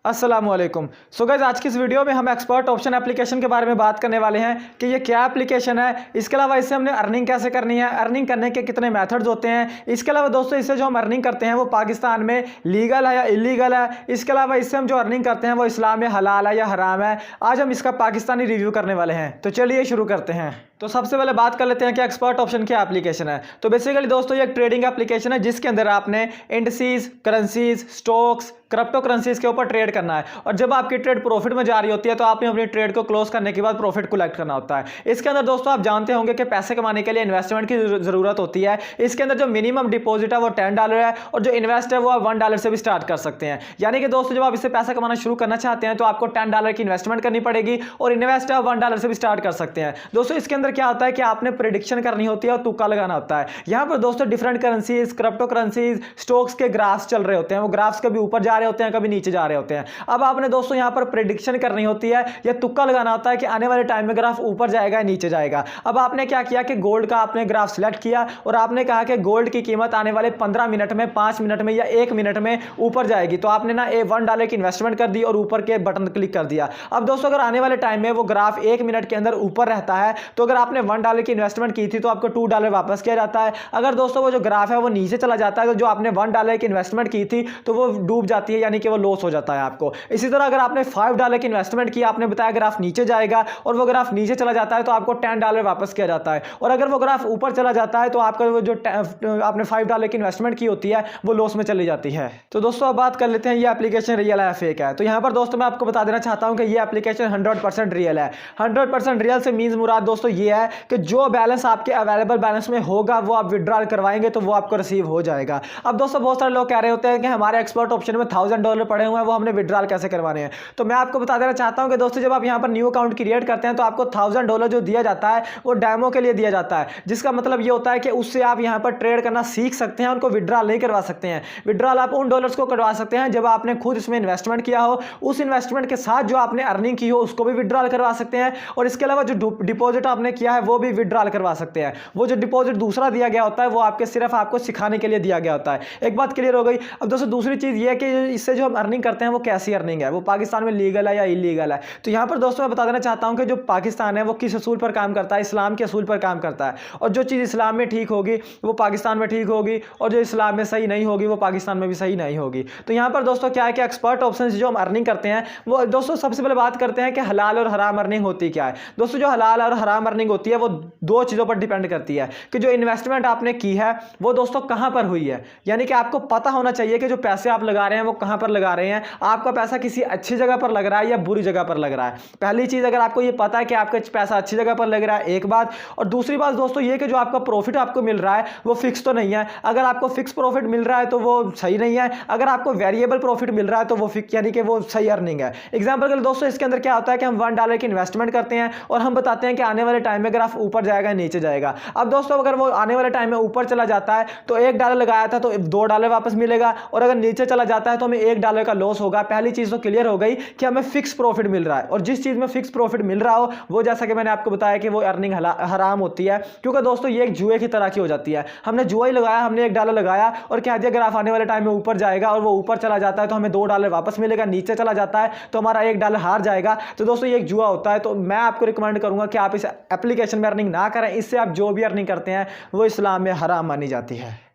अस्सलामुअलैकुम। So guys, आज की इस वीडियो में हम एक्सपर्ट ऑप्शन एप्लीकेशन के बारे में बात करने वाले हैं कि ये क्या एप्लीकेशन है, इसके अलावा इससे हमने अर्निंग कैसे करनी है, अर्निंग करने के कितने मेथड्स होते हैं, इसके अलावा दोस्तों इससे जो हम अर्निंग करते हैं वो पाकिस्तान में लीगल है या इलीगल है, इसके अलावा इससे हम जो अर्निंग करते हैं वो इस्लाम में हलाल है या हराम है। आज हम इसका पाकिस्तानी रिव्यू करने वाले हैं, तो चलिए शुरू करते हैं। तो सबसे पहले बात कर लेते हैं कि एक्सपर्ट ऑप्शन क्या एप्लीकेशन है। तो बेसिकली दोस्तों ये एक ट्रेडिंग एप्लीकेशन है जिसके अंदर आपने indices, currencies, stocks, crypto currencies के ऊपर ट्रेड करना है और जब आपकी ट्रेड प्रॉफिट में जा रही होती है तो आपने अपनी ट्रेड को क्लोज करने के बाद प्रॉफिट कलेक्ट करना होता है। इसके अंदर दोस्तों आप जानते होंगे कि पैसे कमाने के लिए इन्वेस्टमेंट की जरूरत होती है। इसके अंदर जो मिनिमम डिपॉजिट है वो $10 है और जो इन्वेस्ट है वो आप $1 से भी स्टार्ट कर सकते हैं। यानी कि दोस्तों जब आप इससे पैसा कमाना शुरू करना चाहते हैं तो आपको $10 की इन्वेस्टमेंट करनी पड़ेगी और इन्वेस्ट है $1 से भी स्टार्ट कर सकते हैं। दोस्तों इसके अंदर क्या होता है कि आपने प्रेडिक्शन करनी होती है और तुक्का लगाना होता है। यहाँ पर दोस्तों different currencies, crypto currencies, stocks के ग्राफ्स चल रहे होते हैं। वो ग्राफ्स कभी ऊपर जा रहे होते हैं, कभी नीचे जा रहे होते हैं। अब आपने दोस्तों यहां पर प्रेडिक्शन करनी होती है या तुक्का लगाना होता है कि आने वाले टाइम में ग्राफ ऊपर जाएगा या नीचे जाएगा। अब आपने क्या किया कि गोल्ड का आपने ग्राफ सिलेक्ट किया और आपने कहा कि गोल्ड की कीमत आने वाले 15 मिनट में, 5 मिनट में या 1 मिनट में ऊपर जाएगी। तो आपने ना $1 की इन्वेस्टमेंट कर दी और ऊपर के बटन क्लिक कर दिया। अब दोस्तों अगर आने वाले टाइम में वो ग्राफ 1 मिनट के अंदर ऊपर रहता है तो अगर आपने $1 की इन्वेस्टमेंट की थी तो आपको $2 वापस किया जाता है। अगर दोस्तों वो जो ग्राफ है वो नीचे चला जाता है तो जो आपने $1 की इन्वेस्टमेंट की थी तो वो डूब जाती है, यानी कि वो लॉस हो जाता है आपको। इसी तरह अगर आपने $5 की इन्वेस्टमेंट की, आपने बताया ग्राफ नीचे जाएगा और वो ग्राफ नीचे चला जाता है तो आपको $10 वापस किया जाता है। और अगर वो ग्राफ ऊपर चला जाता है तो आपका वो जो आपने $5 की इन्वेस्टमेंट की होती है वो लॉस में चली जाती है। तो दोस्तों अब बात कर लेते हैं ये एप्लीकेशन रियल है या फेक है। तो यहाँ पर दोस्तों मैं आपको बता देना चाहता हूँ कि ये एप्लीकेशन 100% रियल है। 100% रियल से मीन्स मुराद दोस्तों ये है कि जो बैलेंस आपके अवेलेबल बैलेंस में होगा वो आप विड्रॉल करवाएंगे तो वो आपको रिसीव हो जाएगा। अब दोस्तों बहुत सारे लोग कह रहे होते हैं कि हमारे एक्सपर्ट ऑप्शन में $1000 पड़े हुए हैं, वो हमने विड्रॉल कैसे करवाने हैं। तो मैं आपको बता देना चाहता हूं कि दोस्तों जब आप यहां पर न्यू अकाउंट क्रिएट करते हैं तो आपको $1000 जो दिया जाता है वो डेमो के लिए दिया जाता है, जिसका मतलब ये होता है कि उससे आप यहां पर ट्रेड करना सीख सकते हैं, उनको विड्रॉल नहीं करवा सकते हैं। विड्रॉल आप उन डॉलर्स को करवा सकते हैं जब आपने खुद इसमें इन्वेस्टमेंट किया हो, उस इन्वेस्टमेंट के साथ जो आपने अर्निंग की हो उसको भी विड्रॉल करवा सकते हैं और इसके अलावा जो डिपॉजिट आपने किया है वो भी विड्रॉल करवा सकते हैं। वो जो डिपॉजिट दूसरा दिया गया होता है वो आपके सिर्फ आपको सिखाने के लिए दिया गया होता है। एक बात क्लियर हो गई। अब दोस्तों दूसरी चीज ये है कि इससे जो हम अर्निंग करते हैं वो कैसी अर्निंग है, वो पाकिस्तान में लीगल है या इलीगल है। तो यहां पर दोस्तों मैं बता देना चाहता हूं कि जो पाकिस्तान है वो किस असूल पर काम करता है, इस्लाम के असूल पर काम करता है और जो चीज़ इस्लाम में ठीक होगी वो पाकिस्तान में ठीक होगी और जो इस्लाम में सही नहीं होगी वो पाकिस्तान में भी सही नहीं होगी। तो यहां पर दोस्तों क्या है कि एक्सपर्ट ऑप्शन जो हम अर्निंग करते हैं वो दोस्तों सबसे पहले बात करते हैं कि हलाल और हराम अर्निंग होती क्या है। दोस्तों जो हलाल और हराम अर्निंग होती है वो दो चीज़ों पर डिपेंड करती है कि जो इन्वेस्टमेंट आपने की है वो दोस्तों कहां पर हुई है। यानी कि आपको पता होना चाहिए कि जो पैसे आप लगा रहे हैं वो कहां पर लगा रहे हैं, आपका पैसा किसी अच्छी जगह पर लग रहा है या बुरी जगह पर लग रहा है। पहली चीज अगर आपको ये पता है कि आपका पैसा अच्छी जगह पर लग रहा है, एक बात। और दूसरी बात दोस्तों ये कि जो आपका प्रॉफिट आपको मिल रहा है वो फिक्स तो नहीं है। अगर आपको फिक्स प्रॉफिट मिल रहा है तो वो सही नहीं है, अगर आपको वेरिएबल प्रॉफिट मिल रहा है तो वो फिक्स, यानी कि वो सही अर्निंग है। एग्जांपल के लिए दोस्तों इसके अंदर क्या होता है कि हम $1 की इन्वेस्टमेंट करते हैं और हम बताते हैं कि आने वाले टाइम में ग्राफ ऊपर जाएगा नीचे जाएगा। अब दोस्तों अगर वो आने वाले टाइम में ऊपर चला जाता है तो $1 लगाया था तो $2 वापस मिलेगा और अगर नीचे चला जाता है तो हमें $1 का लॉस होगा। पहली चीज तो क्लियर हो गई कि हमें फिक्स प्रॉफिट मिल रहा है और जिस चीज में फिक्स प्रॉफिट मिल रहा हो वो जैसा कि मैंने आपको बताया कि वो अर्निंग हराम होती है, क्योंकि दोस्तों ये एक जुए की तरह की हो जाती है। हमने जुआ ही लगाया, हमने $1 लगाया और कह दिया ग्राफ आने वाले टाइम में ऊपर जाएगा और वो ऊपर चला जाता है तो हमें $2 वापस मिलेगा, नीचे चला जाता है तो हमारा $1 हार जाएगा। तो दोस्तों ये एक जुआ होता है। तो मैं आपको रिकमेंड करूंगा कि आप इस एप्लीकेशन में अर्निंग ना करें, इससे आप जो भी अर्निंग करते हैं वो इस्लाम में हराम मानी जाती है।